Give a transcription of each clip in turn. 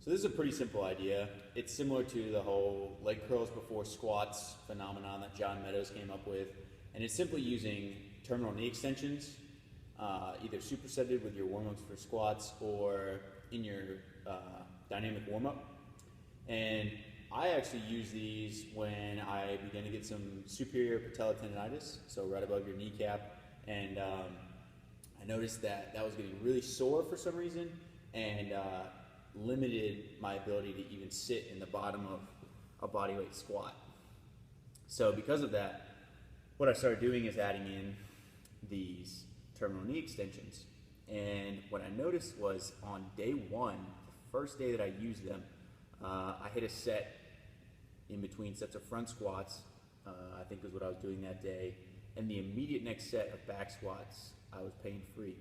So this is a pretty simple idea. It's similar to the whole leg curls before squats phenomenon that John Meadows came up with. And it's simply using terminal knee extensions, either supersetted with your warm-ups for squats or in your dynamic warm-up. And I actually use these when I begin to get some superior patella tendonitis, so right above your kneecap. And I noticed that that was getting really sore for some reason and limited my ability to even sit in the bottom of a bodyweight squat. So because of that, what I started doing is adding in these terminal knee extensions. And what I noticed was on day one, the first day that I used them, I hit a set in between sets of front squats, I think is what I was doing that day. And the immediate next set of back squats, I was pain-free.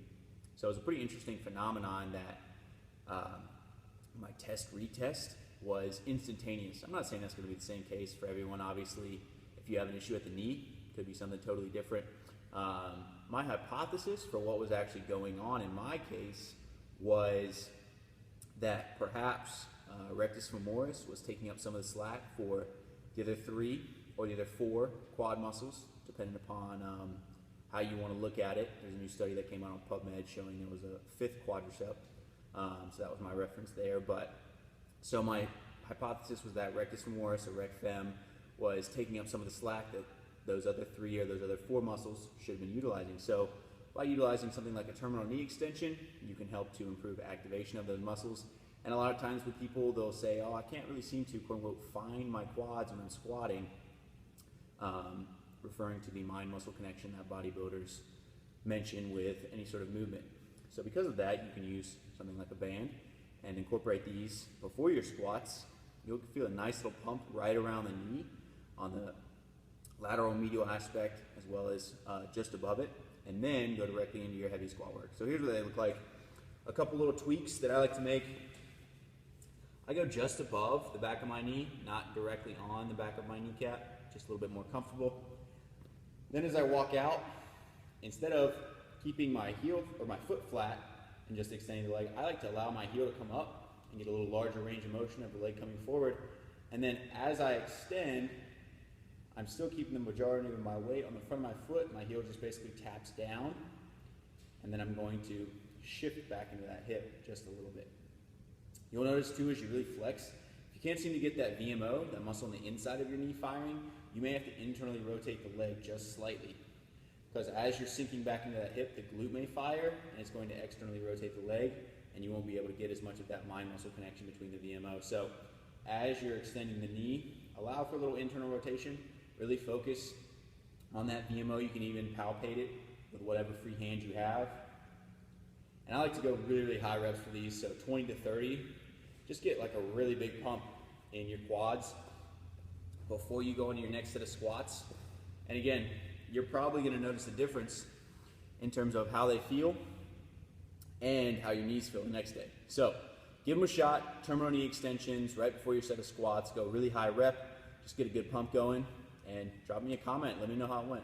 So it was a pretty interesting phenomenon that my test-retest was instantaneous. I'm not saying that's going to be the same case for everyone. Obviously, if you have an issue at the knee, it could be something totally different. My hypothesis for what was actually going on in my case was that perhaps rectus femoris was taking up some of the slack for the other 3 or the other 4 quad muscles, depending upon how you want to look at it. There's a new study that came out on PubMed showing there was a 5th quadricep. So that was my reference there. But so my hypothesis was that rectus femoris or rec fem was taking up some of the slack that those other 3 or those other 4 muscles should have been utilizing. So by utilizing something like a terminal knee extension, you can help to improve activation of those muscles. And a lot of times with people, they'll say, oh, I can't really seem to, quote unquote, find my quads when I'm squatting, referring to the mind-muscle connection that bodybuilders mention with any sort of movement. So because of that, you can use something like a band and incorporate these before your squats. You'll feel a nice little pump right around the knee on the lateral medial aspect as well as just above it, and then go directly into your heavy squat work. So here's what they look like. A couple little tweaks that I like to make. I go just above the back of my knee, not directly on the back of my kneecap, just a little bit more comfortable. Then as I walk out, instead of keeping my heel or my foot flat and just extending the leg, I like to allow my heel to come up and get a little larger range of motion of the leg coming forward. And then as I extend, I'm still keeping the majority of my weight on the front of my foot. My heel just basically taps down, and then I'm going to shift back into that hip just a little bit. You'll notice too, as you really flex, if you can't seem to get that VMO, that muscle on the inside of your knee firing, you may have to internally rotate the leg just slightly. Because as you're sinking back into that hip, the glute may fire, and it's going to externally rotate the leg, and you won't be able to get as much of that mind-muscle connection between the VMO. So as you're extending the knee, allow for a little internal rotation. Really focus on that VMO. You can even palpate it with whatever free hand you have. And I like to go really, really high reps for these, so 20 to 30. Just get like a really big pump in your quads before you go into your next set of squats. And again, you're probably going to notice a difference in terms of how they feel and how your knees feel the next day. So give them a shot, terminal knee extensions right before your set of squats. Go really high rep, just get a good pump going, and drop me a comment. Let me know how it went.